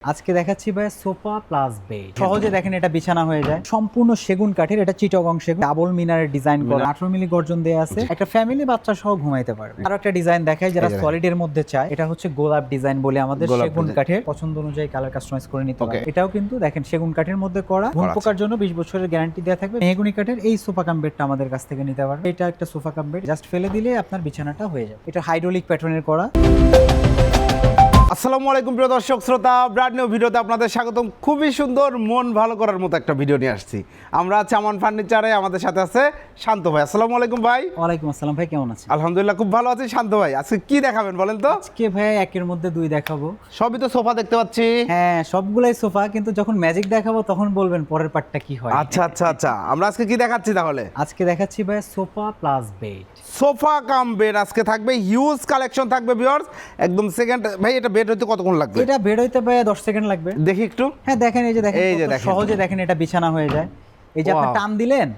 আজকে দেখাচ্ছি ভাই সোফা প্লাস বেড। সহজে দেখেন এটা বিছানা হয়ে যায়, সম্পূর্ণ সেগুন কাঠের, এটা চিটাগং সেগুন, ডাবল মিনারের ডিজাইন করা, 18 মিলি গর্জন দেয়া আছে, একটা ফ্যামিলি বাচ্চা সহ ঘুমাইতে পারবে। আর একটা ডিজাইন দেখাই যারা সলিড এর মধ্যে চায়, এটা হচ্ছে গোলাপ ডিজাইন বলে আমাদের সেগুন কাঠের, পছন্দ অনুযায়ী কালার কাস্টমাইজ করে নিতে পারবে। এটাও কিন্তু দেখেন সেগুন কাঠের মধ্যে করা, ঘুম পোকার জন্য 20 বছরের গ্যারান্টি দেওয়া থাকবে। মেহগনি কাঠের এই সোফা কাম বেডটা আমাদের কাছ থেকে নিতে পারবে। এটা একটা সোফা কাম বেড, জাস্ট ফেলে দিলে আপনার বিছানাটা হয়ে যাবে। এটা হাইড্রোলিক প্যাটার্নের করা। আসসালামু আলাইকুম প্রিয় দর্শক শ্রোতা, ব্র্যান্ড নিউ ভিডিওতে আপনাদের স্বাগতম। খুবই সুন্দর, মন ভালো করার মতো একটা ভিডিও নিয়ে আসছি। আমরা আছি আমান ফার্নিচারে, আমাদের সাথে আছে শান্ত ভাই। আসসালামু আলাইকুম ভাই। ওয়ালাইকুম আসসালাম ভাই, কেমন আছেন? আলহামদুলিল্লাহ খুব ভালো আছি। শান্ত ভাই, আজকে কি দেখাবেন বলেন তো? আজকে ভাই একের মধ্যে দুই দেখাবো। সবই তো সোফা দেখতে পাচ্ছি। হ্যাঁ, সবগুলাই সোফা, কিন্তু যখন ম্যাজিক দেখাবো তখন বলবেন পরের পার্টটা কি হয়। আচ্ছা আচ্ছা আচ্ছা, আমরা আজকে কি দেখাচ্ছি তাহলে? আজকে দেখাচ্ছি ভাই sofa plus bed. Sofa cum bed আজকে থাকবে, হিউজ কালেকশন থাকবে ভিউয়ার্স। একদম সেকেন্ড ভাই, এটা বেড হইতে কতক্ষণ লাগবে? এটা বেড হইতে ভাই 10 সেকেন্ড লাগবে। দেখি একটু। হ্যাঁ দেখেন, এই যে দেখেন, এই যে কত দেখেন। সহজে দেখেন এটা বিছানা হয়ে যায়। এই যে আপনি Wow. টান দিলেন,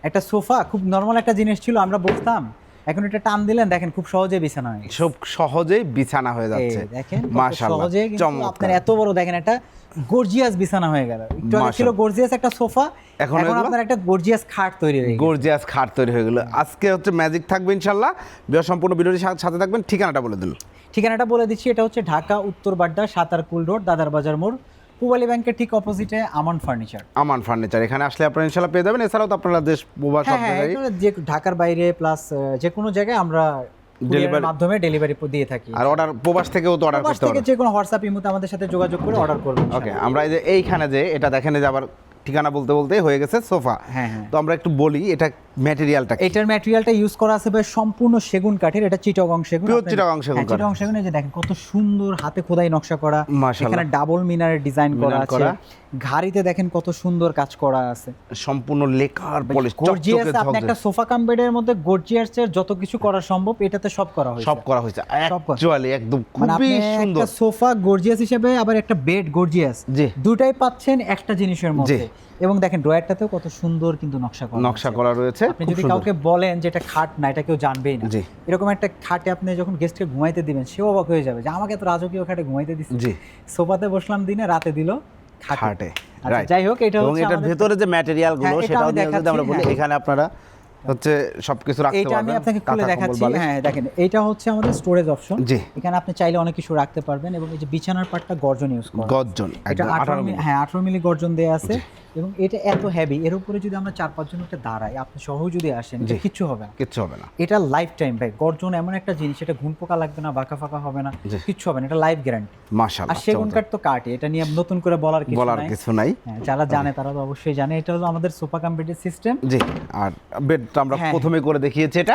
একটা সোফা খুব নরমাল একটা জিনিস ছিল, আমরা বসতাম, এখন এটা টান দিলেন দেখেন খুব সহজে বিছানা হয়ে গেছে। সব সহজেই বিছানা হয়ে যাচ্ছে। এই দেখেন কত মাশাআল্লাহ, সহজে, কিন্তু চমৎকার। আপনার এত বড় দেখেন একটা গর্জিয়াস বিছানা হয়ে গেল। একটু আগে ছিল গর্জিয়াস একটা সোফা, এখন এখন এগুলো? আপনার একটা গর্জিয়াস খাট তৈরি হয়ে গেছে। গর্জিয়াস খাট তৈরি হয়ে গেল। আজকে হচ্ছে ম্যাজিক থাকবে ইনশাল্লাহ। সম্পূর্ণ ভিডিওটির সাথে থাকবেন। ঠিকানাটা বলে দিন। ঠিকানাটা বলে দিচ্ছি, এটা হচ্ছে ঢাকা উত্তর বাড্ডা সাতারকুল রোড, দাদার বাজার মোড়, পূবালী ব্যাংকের ঠিক অপোজিটে আমান ফার্নিচার। আমান ফার্নিচার, এখানে আসলে আপনারা ইনশাল্লাহ পেয়ে যাবেন। এছাড়াও তো আপনারা দেশ প্রবাস সব হ্যাঁ, জায়গায়, এটা যে ঢাকার বাইরে প্লাস যে কোনো জায়গায় আমরা ডেলিভারির মাধ্যমে ডেলিভারি দিয়ে থাকি। আর অর্ডার প্রবাস থেকেও তো অর্ডার প্রবাস করতে থেকে পারবেন। যে কোনো হোয়াটসঅ্যাপ ইমোতে আমাদের সাথে যোগাযোগ করে অর্ডার করবেন। ওকে, আমরা এই যে এইখানে যে এটা দেখেন, এই যে আবার ঠিকানা বলতে বলতে হয়ে গেছে সোফা। হ্যাঁ। তো আমরা একটু বলি এটা ম্যাটেরিয়ালটা কি? এটার ম্যাটেরিয়ালটা ইউজ করা আছে ভাই সম্পূর্ণ সেগুন কাঠের, এটা চিটাগং সেগুন। Pure চিটাগং সেগুন কাঠ। চিটাগং সেগুন, এই যে দেখেন কত সুন্দর হাতে খোদাই নকশা করা, মাশাআল্লাহ। এখানে ডাবল মিনারের ডিজাইন করা মিনার আছে, করা। ঘাড়িতে দেখেন কত সুন্দর কাজ করা আছে, সম্পূর্ণ লেকার পলিশ, গর্জিয়াস। চকচকে আপনি একটা সোফা কাম বেডের মধ্যে গর্জিয়াসের যত কিছু করা সম্ভব এটাতে সব করা হয়েছে। সব করা হয়েছে সব করা। অ্যাকচুয়ালি একদম মানে আপনি খুবই সুন্দর। একটা সোফা গর্জিয়াস হিসেবে আবার একটা বেড গর্জিয়াস, জি। দুটাই পাচ্ছেন একটা জিনিসের মধ্যে। জি। এবং দেখেন ড্রয়ারটাতেও কত সুন্দর কিন্তু নকশা করা নকশা আছে। করা রয়েছে, আপনি খুব যদি সুন্দর। কাউকে বলেন যে এটা খাট না, এটা কেউ জানবেই না। জি। এরকম একটা খাটে আপনি যখন গেস্টকে ঘুমাইতে দিবেন, সেও অবাক হয়ে যাবে যে আমাকে এত রাজকীয় খাটে ঘুমাইতে দিচ্ছে। জি। সোফাতে বসলাম দিনে, রাতে দিল খাটে। আচ্ছা, Right. যাই হোক, এটা এবং হচ্ছে এটার আমাদের- ভেতরে যে ম্যাটেরিয়াল গুলো হ্যাঁ, এটা সেটাও আমি নিয়ে যদি দেখাচ্ছি, আমরা বলি, হ্যাঁ। এখানে আপনারা হচ্ছে সবকিছু রাখতে এইটা পারবেন। আমি আপনাকে খুলে কাঁথা, কম্বল, দেখাচ্ছি। বালিশ। হ্যাঁ দেখেন, এটা হচ্ছে আমাদের স্টোরেজ অপশন। জি। এখানে আপনি চাইলে অনেক কিছু রাখতে পারবেন। এবং এই যে বিছানার পাটটা গর্জন ইউজ করা, গর্জন এটা একদম 18 মিলি। হ্যাঁ 18 মিলি গর্জন দেয়া আছে। এবং এটা এত হেভি, এর উপরে যদি আমরা 4-5 জন একটা দাঁড়াই, আপনি সহ যদি আসেন, জি। কিচ্ছু হবে না। কিচ্ছু হবে না। এটা লাইফ টাইম ভাই। গর্জন এমন একটা জিনিস, এটা ঘুম পোকা লাগবে না, বাঁকা ফাঁকা হবে না, জি। কিচ্ছু হবে না, এটা লাইফ গ্যারান্টি। আর মাশাআল্লাহ, সেগুন কাঠ তো কাটে, এটা নিয়ে নতুন করে বলার কিছু বলার নাই। কিছু নাই। হ্যাঁ, যারা জানে তারা তো অবশ্যই জানে। এটা হলো আমাদের সোফা কাম বেডের সিস্টেম। জি। আর বেডটা আমরা হ্যাঁ। প্রথমে করে দেখিয়েছি, এটা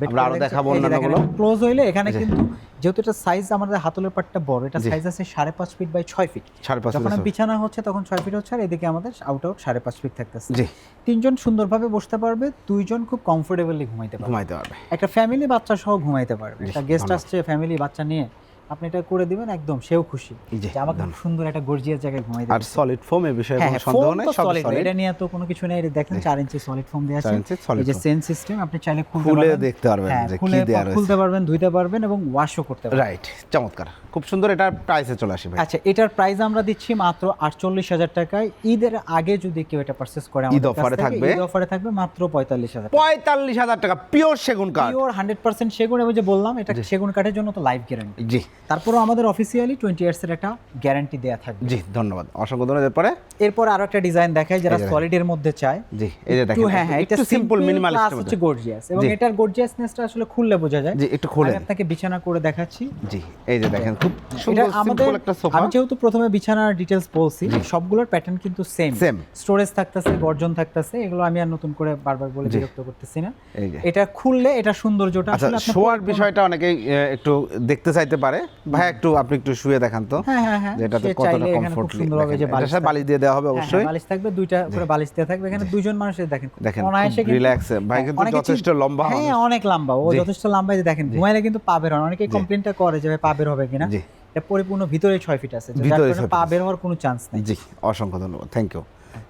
আমরা আরো দেখাবো অন্যান্যগুলো। ক্লোজ হইলে এখানে কিন্তু যেহেতু এটা সাইজ আমাদের হাতলের পাটটা বড়, এটা জি। সাইজ আছে 5.5 ফিট বাই 6 ফিট। 5.5 যখন ফিট। বিছানা হচ্ছে তখন 6 ফিট হচ্ছে, আর এদিকে আমাদের আউট 5.5 ফিট থাকতেছে। জি। তিনজন সুন্দরভাবে বসতে পারবে, দুইজন খুব কমফোর্টেবলি ঘুমাইতে পারবে, ঘুমাইতে পারবে। একটা ফ্যামিলি বাচ্চা সহ ঘুমাইতে পারবে। জি, একটা গেস্ট ধন্যবাদ। আসছে ফ্যামিলি বাচ্চা নিয়ে, আপনি এটা করে দিবেন, একদম সেও খুশি জি, যে আমাকে খুব সুন্দর একটা গর্জিয়াস জায়গায় ঘুমাইতে আর সলিড ফোম, এই বিষয়ে হ্যাঁ, কোনো হ্যাঁ, সন্দেহ foam নাই, তো সব solid, সলিড। এটা নিয়ে তো কোনো কিছু নেই। এটা দেখেন 4 ইঞ্চি সলিড ফোম দেওয়া আছে। 4 ইঞ্চি solid এই যে foam। সেন্স সিস্টেম, আপনি চাইলে খুলে খুলে দেখতে পারবেন যে কি খুলে দেয়া রয়েছে। খুলতে পারবেন, ধুইতে পারবেন এবং ওয়াশও করতে পারবেন। রাইট, চমৎকার, খুব সুন্দর। এটার প্রাইসে চলে আসি ভাই। আচ্ছা, এটার প্রাইস আমরা দিচ্ছি মাত্র 48,000 টাকায়। ঈদের আগে যদি কেউ এটা পারচেজ করে আমাদের ঈদ অফারে থাকবে? ঈদ অফারে থাকবে মাত্র 45,000। 45,000 টাকা, পিওর সেগুন কাঠ। পিওর 100% সেগুন। এবং যে বললাম এটা সেগুন কাঠের জন্য তো লাইফ গ্যারান্টি। জি। তারপরও আমাদের অফিসিয়ালি 20 ইয়ার্সের একটা গ্যারান্টি দেয়া থাকবে। জি, ধন্যবাদ, অসংখ্য ধন্যবাদ। এরপরে এরপর আরো একটা ডিজাইন দেখাই যারা এই যে সলিডের মধ্যে চায়। জি, এই যে দেখেন, হ্যাঁ, একটু সিম্পল মিনিমালিস্ট প্লাস হচ্ছে গর্জিয়াস। এবং জি। এটার গর্জিয়াসনেসটা আসলে খুললে বোঝা যায়। জি, একটু খুলেন। আমি আপনাকে বিছানা করে দেখাচ্ছি। জি, এই যে দেখেন, খুব এটা সুন্দর আমাদের, সিম্পল একটা সোফা। আমি যেহেতু প্রথমে বিছানার ডিটেইলস বলছি, সবগুলোর প্যাটার্ন কিন্তু সেম। Same। স্টোরেজ থাকতেছে, গর্জন থাকতেছে, এগুলো আমি আর নতুন করে বারবার বলে জি। বিরক্ত করতেছি না। এই যে। এটা খুললে এটা সৌন্দর্যটা আচ্ছা, আসলে আপনি শোয়ার বিষয়টা অনেকেই একটু দেখতে চাইতে পারে। ভাই একটু আপনি একটু শুয়ে দেখান তো, হ্যাঁ, যে এটাতে সে কতটা চাইলে এখানে খুব কমফোর্টলি। সুন্দরভাবে যে বালিশ বালিশ দিয়ে দেওয়া হবে হ্যাঁ, অবশ্যই। বালিশ থাকবে, দুইটা করে বালিশ দেওয়া থাকবে। এখানে দুইজন মানুষের দেখেন দেখেন, অনায়াসে কিন্তু রিল্যাক্সে। ভাই কিন্তু অনেকে যথেষ্ট লম্বা হ্যাঁ, মানুষ। অনেক লম্বা, ও জি। যথেষ্ট লম্বা। এই যে দেখেন ঘুমাইলে কিন্তু পা বের হয় না। অনেকেই জি। কমপ্লেইনটা করে যে ভাই পা বের হবে কিনা। জি। এটা পরিপূর্ণ ভিতরে 6 ফিট আছে, যার ভিতরে কারণে 6 পা ফিট বের হওয়ার কোনো চান্স নেই। জি, অসংখ্য ধন্যবাদ, থ্যাংক ইউ,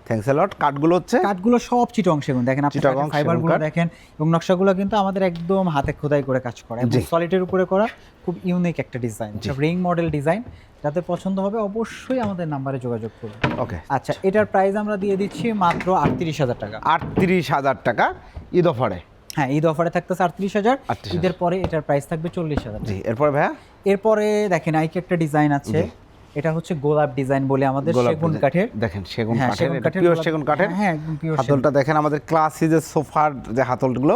থ্যাঙ্কস এ লট। কাঠগুলো হচ্ছে কাঠগুলো সব চিটং সেগুন। দেখেন আপনি চিটাগং ফাইবার সেগুন গুলো কাঠ। দেখেন, এবং নকশাগুলো কিন্তু আমাদের একদম হাতে খোদাই করে কাজ করা, এবং জি। সলিডের উপরে করা, খুব ইউনিক একটা ডিজাইন, রিং মডেল ডিজাইন। যাতে পছন্দ হবে অবশ্যই আমাদের নাম্বারে যোগাযোগ করুন। ওকে, আচ্ছা, এটার প্রাইস আমরা দিয়ে দিচ্ছি মাত্র 38,000 টাকা। 38,000 টাকা ঈদ অফারে। হ্যাঁ, ঈদ অফারে থাকতেছে 38,000। ঈদের পরে এটার প্রাইস থাকবে 40,000। জি, এরপরে ভাইয়া এরপরে দেখেন আইকে একটা ডিজাইন আছে, এটা হচ্ছে গোলাপ ডিজাইন বলে আমাদের সেগুন কাঠের। দেখেন সেগুন হ্যাঁ, কাঠের, সেগুন এটা কাঠের পিওর গোলাপ- সেগুন কাঠের। হ্যাঁ, একদম পিওর হাতলটা দেখেন আমাদের ক্লাসি যে সোফার যে হাতলগুলো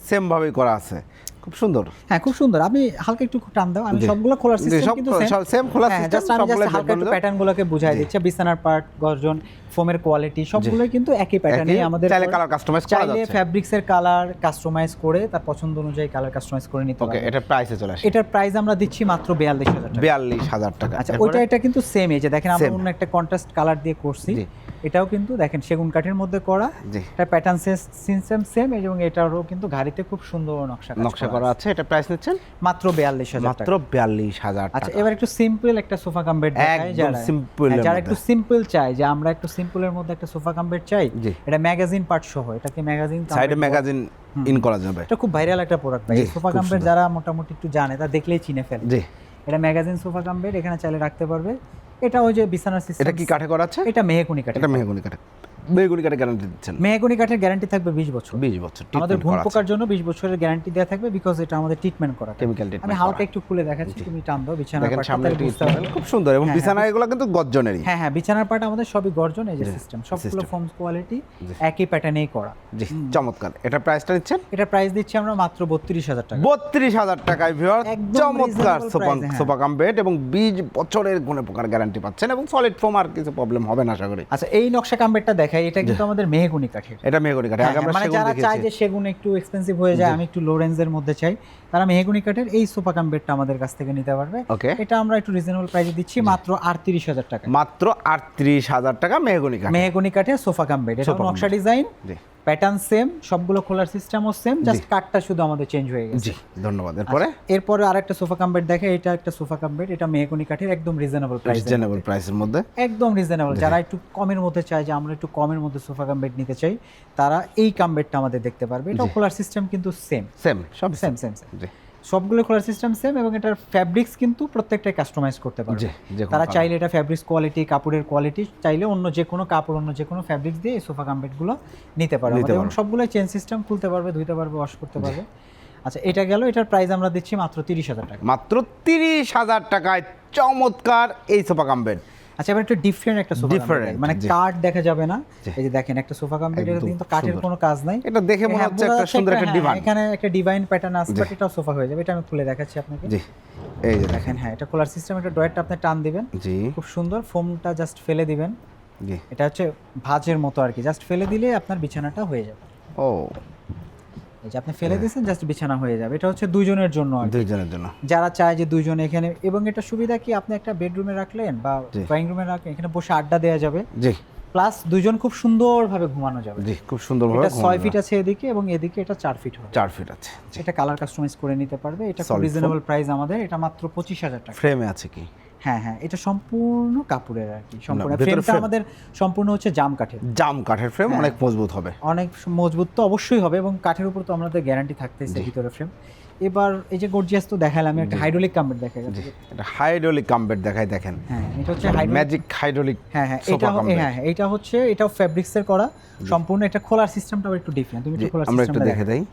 সেম ভাবেই করা আছে, খুব সুন্দর। হ্যাঁ, খুব সুন্দর। আপনি হালকা একটু টান দাও, আমি জি। সবগুলো খোলার জি, সিস্টেম সব- কিন্তু সব same খোলার হ্যাঁ, system, just আমি সবগুলো just হালকা একটু দেখবেন। প্যাটার্নগুলোকে বুঝাই জি। দিচ্ছি। বিছানার পার্ট, গর্জন, ফোমের কোয়ালিটি সবগুলোই কিন্তু একই প্যাটার্নে আমাদের। চাইলে কালার কাস্টমাইজ করা চাইলে যাচ্ছে। ফ্যাব্রিক্সের কালার কাস্টমাইজ করে তার পছন্দ অনুযায়ী কালার কাস্টমাইজ করে নিতে ওকে, পারবেন। এটা প্রাইসে চলে আসে এটার প্রাইস আমরা দিচ্ছি মাত্র 42,000 টাকা। 42,000 টাকা। আচ্ছা, এরপরে? ওইটা এটা কিন্তু সেম, এই যে দেখেন আমরা Same। অন্য একটা কন্ট্রাস্ট কালার দিয়ে করছি। জি। এটাও কিন্তু দেখেন সেগুন কাঠের মধ্যে করা। জি। এটা প্যাটার্ন সিস্টেম সেম, এবং এটারও কিন্তু ঘাড়িতে খুব সুন্দর নকশা করা আছে। এটা প্রাইস নিচ্ছেন মাত্র 42,000 মাত্র টাকা। 42,000 আচ্ছা, টাকা। এবার একটু সিম্পল একটা সোফা কাম বেড দেখাই। একদম simple এর যারা মধ্যে। একটু সিম্পল চাই, যে আমরা একটু সিম্পলের মধ্যে একটা সোফা কাম বেড চাই, জি। এটা ম্যাগাজিন পার্ট সহ, এটাকে ম্যাগাজিন সাইডে ম্যাগাজিন ইন করা যাবে। এটা খুব ভাইরাল একটা প্রোডাক্ট ভাই। জি, সোফা খুব কাম বেড সুন্দর। যারা মোটামুটি একটু জানে তারা দেখলেই চিনে ফেলে। জি। এটা ম্যাগাজিন সোফা কাম বেড, এখানে চাইলে রাখতে পারবে। এটা ওই যে বিছানার সিস্টেম। এটা কি কাঠে করা আছে? এটা মেহগনি কাঠের। এটা মেহগনি কাঠে। মেহগনি কাঠে গ্যারান্টি দিচ্ছেন? মেহগনি কাঠের গ্যারান্টি থাকবে 20 বছর। 20 বছর আমাদের treatment ঘুম করা আছে। পোকার জন্য 20 বছরের গ্যারান্টি দেওয়া থাকবে, বিকজ এটা আমাদের ট্রিটমেন্ট করা। Chemical treatment আমি হালকা করা। একটু খুলে দেখাচ্ছি, তুমি টান দাও বিছানার দেখেন পার্টটা, সামনে তাহলে একটি বুঝতে পারবে। খুব সুন্দর, এবং হ্যাঁ, বিছানা এগুলো কিন্তু গর্জনেরই। হ্যাঁ হ্যাঁ, বিছানার পার্ট আমাদের সবই গর্জন, এই যে জি, সিস্টেম সবগুলো system। ফোম কোয়ালিটি জি। একই প্যাটার্নেই করা। জি, চমৎকার। এটা প্রাইসটা নিচ্ছেন এটা প্রাইস দিচ্ছি আমরা মাত্র 32,000 টাকা। 32,000 টাকায় ভিউয়ার। একদম চমৎকার reasonable সোফা price, হ্যাঁ। সোফা কাম বেড, এবং 20 বছরের গুণে পোকার গ্যারান্টি পাচ্ছেন, এবং সলিড ফোম, আর কিছু প্রবলেম হবে না আশা করি। আচ্ছা, এই নকশা কাম্বেরটা দেখাই, এটা কিন্তু আমাদের মেহগনি কাঠের। এটা মেহগনি কাঠে। আগে আমরা মানে সেগুন যারা চায় দেখেছি। যে সেগুন একটু এক্সপেন্সিভ হয়ে যায়, আমি একটু লো রেঞ্জের মধ্যে চাই, তারা মেহগনি কাঠের এই সোফা কাম বেডটা আমাদের কাছ থেকে নিতে পারবে। ওকে। এটা আমরা একটু রিজনেবল প্রাইসে দিচ্ছি মাত্র 38,000 টাকা। মাত্র 38,000 টাকা মেহগনি কাঠ। মেহগনি কাঠের সোফা কাম বেড, এটা সোফা কাম নকশা বেড। ডিজাইন, জি প্যাটার্ন সেম, সবগুলো খোলার সিস্টেমও সেম, জাস্ট কাঠটা শুধু আমাদের চেঞ্জ হয়ে গেছে। জি, ধন্যবাদ। এরপরে এরপরে আরেকটা সোফা কাম বেড দেখে, এটা একটা সোফা কাম বেড, এটা মেহগনি কাঠের, একদম রিজনেবল প্রাইস। রিজনেবল প্রাইসের মধ্যে। একদম রিজনেবল। যারা একটু কমের মধ্যে চায়, যে আমরা একটু কমের মধ্যে সোফা কাম বেড নিতে চাই, তারা এই কাম বেডটা আমাদের দেখতে পারবে। এটা খোলার সিস্টেম কিন্তু সেম সেম, সব সেম সেম সেম, জি সবগুলো খোলার সিস্টেম সেম, এবং এটার ফ্যাব্রিক্স কিন্তু প্রত্যেকটাই কাস্টমাইজ করতে পারবে। জি, যে কোনো তারা colour। চাইলে এটা ফ্যাব্রিক্স কোয়ালিটি, কাপড়ের কোয়ালিটি চাইলে অন্য যে কোনো কাপড়, অন্য যে কোনো ফ্যাব্রিক্স দিয়ে এই সোফা কাম বেডগুলো নিতে পারবে নিতে এবং পারবে। সবগুলোই চেঞ্জ সিস্টেম, খুলতে পারবে, ধুইতে পারবে, ওয়াশ করতে পারবে। আচ্ছা, এটা গেল। এটার প্রাইস আমরা দিচ্ছি মাত্র 30,000 টাকা। মাত্র 30,000 টাকায় চমৎকার এই সোফা কাম বেড। আচ্ছা, এবার একটু ডিফারেন্ট একটা সোফা Different, মানে জি। কাঠ দেখা যাবে না। জি। এই যে দেখেন একটা সোফা কাম বেড, এটা একদম কিন্তু কাঠের সুন্দর। কোনো কাজ নাই। এটা দেখে মনে হ্যাঁ, হচ্ছে বোঝা একটা যাচ্ছে সুন্দর একটা হ্যাঁ, ডিভান। এখানে একটা ডিভাইন প্যাটার্ন আছে, জি। বাট এটাও সোফা হয়ে যাবে। এটা আমি খুলে দেখাচ্ছি আপনাকে। জি, এই যে দেখেন। দেখেন, হ্যাঁ, এটা খোলার সিস্টেম, এটা ডয়ারটা আপনি টান দিবেন, জি খুব সুন্দর, ফোমটা জাস্ট ফেলে দিবেন। জি। এটা হচ্ছে ভাঁজের মতো আর কি, জাস্ট ফেলে দিলে আপনার বিছানাটা হয়ে যাবে। ও, এই যে আপনি ফেলে দিয়েছেন, জাস্ট বিছানা হয়ে যাবে। এটা হচ্ছে দুইজনের জন্য আর কি। দুইজনের জন্য। যারা চায় যে দুইজন এখানে, এবং এটা সুবিধা কি, আপনি একটা বেডরুমে রাখলেন বা জি। ড্রয়িং রুমে রাখলেন, এখানে বসে আড্ডা দেওয়া যাবে, জি প্লাস দুইজন খুব সুন্দরভাবে ঘুমানো যাবে। জি, খুব সুন্দরভাবে এটা 6 ঘুমানো ফিট যায়। আছে এদিকে, এবং এদিকে এটা 4 ফিট হবে। 4 ফিট আছে। জি। এটা কালার কাস্টমাইজ করে নিতে পারবে। এটা খুব Solid রিজনেবল প্রাইস আমাদের, এটা মাত্র 25,000 টাকা। ফ্রেমে আছে কি? হ্যাঁ হ্যাঁ, এটা সম্পূর্ণ কাপড়ের আর কি, সম্পূর্ণ ভেতরে ফ্রেমটা frame। আমাদের সম্পূর্ণ হচ্ছে জাম কাঠের। জাম কাঠের ফ্রেম, হ্যাঁ। অনেক মজবুত হবে। অনেক মজবুত তো অবশ্যই হবে, এবং কাঠের উপর তো আমাদের গ্যারান্টি থাকতেছে ভিতরে ফ্রেম। এবার এই যে গর্জিয়াস তো দেখালাম, আমি একটা হাইড্রোলিক কাম্বেট দেখাই। জি, এটা হাইড্রোলিক কাম বেড দেখাই, দেখেন। হ্যাঁ, এটা হচ্ছে হাইড্রোলিক। Magic hydraulic. হ্যাঁ হ্যাঁ, সোফা কাম বেড। হ্যাঁ, এটা হচ্ছে, এটাও ফ্যাব্রিক্সের করা সম্পূর্ণ। এটা খোলার সিস্টেমটাও একটু ডিফারেন্ট, তুমি জি, একটু খোলার আমরা একটু সিস্টেমটা দেখে দেই।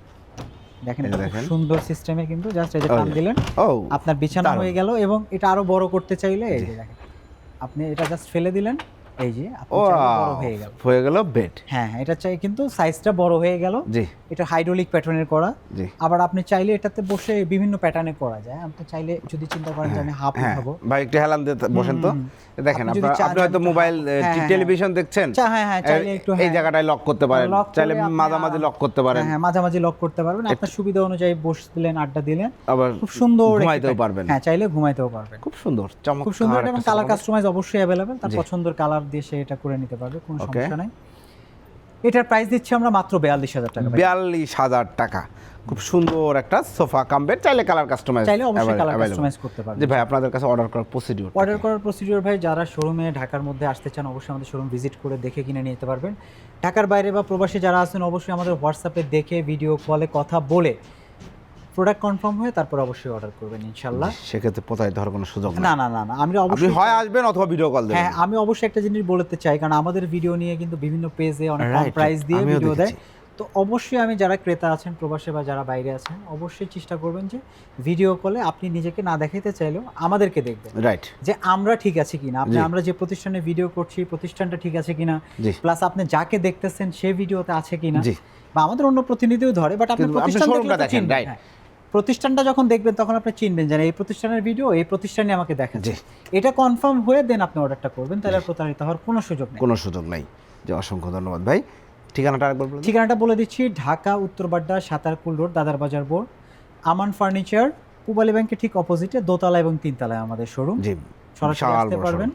দেখেন, এই এটা দেখেন। খুব সুন্দর সিস্টেমে কিন্তু জাস্ট এই যে ও, টান দিলেন, ও, আপনার বিছানা দারুণ। হয়ে গেল। এবং এটা আরো বড় করতে চাইলে এই যে দেখেন, আপনি এটা জাস্ট ফেলে দিলেন, এই যে আপনি ও, চাইলে বড় হয়ে গেল। হয়ে গেল বেড। হ্যাঁ হ্যাঁ, এটা চাই কিন্তু সাইজটা বড় হয়ে গেল। জি এটা হাইড্রোলিক প্যাটার্নের করা। জি। আবার আপনি চাইলে এটাতে বসে বিভিন্ন প্যাটার্নে করা যায়। আপনি চাইলে যদি চিন্তা করেন যে আমি হাফ হ্যাঁ উঠাবো, ভাই, একটু হেলান দিয়ে বসেন তো। দেখেন, আপনি যদি চান আপনি হয়তো যে মোবাইল হ্যাঁ, হ্যাঁ, টেলিভিশন দেখছেন, হ্যাঁ হ্যাঁ, চাইলে একটু এই হ্যাঁ, জায়গাটায় লক করতে পারেন, লক করে চাইলে আপনি মাঝামাঝি লক করতে পারেন, হ্যাঁ, মাঝামাঝি লক করতে পারবেন। আপনার সুবিধা অনুযায়ী বসলেন, আড্ডা দিলেন, আবার খুব সুন্দর একটি ঘুমাইতেও প্যাটার্ন। পারবেন। হ্যাঁ, চাইলে ঘুমাইতেও পারবেন। খুব সুন্দর, চমৎকার। খুব সুন্দর, এবং একটা কালার সোফা। কাস্টমাইজ অবশ্যই অ্যাভেলেবেল। তার জি। পছন্দের কালার দিয়ে সে এটা করে নিতে পারবে, কোনো ওকে। সমস্যা নাই। এটার প্রাইস দিচ্ছি আমরা মাত্র 42,000 টাকা। 42,000 টাকা। খুব সুন্দর একটা সোফা কাম বেড, চাইলে কালার কাস্টমাইজ, চাইলে অবশ্যই কালার কাস্টমাইজ করতে পারবেন। জি ভাই, আপনাদের কাছে অর্ডার করার প্রসিডিউর। অর্ডার করার প্রসিডিওর ভাই, যারা শোরুমে ঢাকার মধ্যে আসতে চান অবশ্যই আমাদের শোরুম ভিজিট করে দেখে কিনে নিতে পারবেন। ঢাকার বাইরে বা প্রবাসী যারা আছেন অবশ্যই আমাদের হোয়াটসঅ্যাপে দেখে ভিডিও কলে কথা বলে প্রোডাক্ট কনফার্ম হয়ে তারপর অবশ্যই অর্ডার করবেন ইনশাআল্লাহ। সেক্ষেত্রে প্রতারিত হওয়ার কোনো সুযোগ নেই। না না না না, আমি আপনি অবশ্যই হয় আসবেন অথবা ভিডিও কল দেবেন। হ্যাঁ, আমি অবশ্যই একটা জিনিস বলতে চাই, কারণ আমাদের ভিডিও নিয়ে কিন্তু বিভিন্ন পেজে অনেক কম Right, প্রাইস দিয়ে আমিও ভিডিও দেয়। দেখেছি। তো অবশ্যই আমি যারা ক্রেতা আছেন প্রবাসে বা যারা বাইরে আছেন অবশ্যই চেষ্টা করবেন যে ভিডিও কলে আপনি নিজেকে না দেখাইতে চাইলেও আমাদেরকে দেখবেন, রাইট। যে আমরা ঠিক আছি কিনা, আপনি জি। আমরা যে প্রতিষ্ঠানে ভিডিও করছি প্রতিষ্ঠানটা ঠিক আছে কিনা, জি। প্লাস আপনি যাকে দেখতেছেন সে ভিডিওতে আছে কিনা, জি। বা আমাদের অন্য প্রতিনিধিও ধরে, বাট আপনি কিন্তু আপনি প্রতিষ্ঠান showroom-টা দেখলে তো দেখেন, চিনবেন, right. হ্যাঁ। প্রতিষ্ঠানটা যখন দেখবেন তখন আপনি চিনবেন যে এই প্রতিষ্ঠানের ভিডিও এই প্রতিষ্ঠানে আমাকে দেখাচ্ছে, এটা কনফার্ম হয়ে দেন আপনি অর্ডারটা করবেন, তাহলে আর প্রতারিত হওয়ার কোনো সুযোগ নেই। কোনো সুযোগ নাই। যে অসংখ্য ধন্যবাদ ভাই। ঠিকানাটা আরেকবার বলুন। ঠিকানাটা বলে দিচ্ছি, ঢাকা উত্তরবাড্ডা সাতারকুল রোড, দাদার বাজার বোর্ড, আমান ফার্নিচার, পূবালী ব্যাংকের ঠিক অপোজিটে দোতলা এবং তিনতলায় আমাদের শোরুম। জি, সরাসরি বিশাল আসতে বড় পারবেন।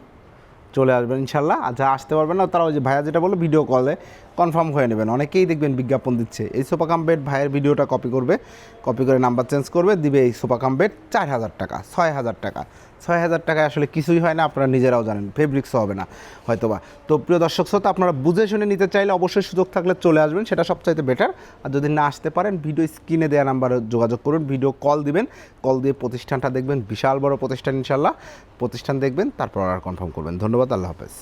চলে আসবেন ইনশাল্লাহ। আচ্ছা, আসতে পারবেন না তারা ওই যে ভাইয়া যেটা বললো ভিডিও কলে কনফার্ম হয়ে নেবেন। অনেকেই দেখবেন বিজ্ঞাপন দিচ্ছে, এই সোফা কাম বেড ভাইয়ের ভিডিওটা কপি করবে, কপি করে নাম্বার চেঞ্জ করবে, দিবে এই সোফা কাম বেড 4000 টাকা, 6000 টাকা। 6000 টাকায় আসলে কিছুই হয় না, আপনারা নিজেরাও জানেন, ফেব্রিক্সও হবে না হয়তোবা। তো প্রিয় দর্শক শ্রোতা, আপনারা বুঝে শুনে নিতে চাইলে অবশ্যই সুযোগ থাকলে চলে আসবেন, সেটা সবচাইতে বেটার। আর যদি না আসতে পারেন ভিডিও স্ক্রিনে দেওয়া নাম্বারে যোগাযোগ করুন, ভিডিও কল দিবেন, কল দিয়ে প্রতিষ্ঠানটা দেখবেন, বিশাল বড় প্রতিষ্ঠান ইনশাল্লাহ। প্রতিষ্ঠান দেখবেন, তারপর আর কনফার্ম করবেন। ধন্যবাদ, আল্লাহ হাফেজ।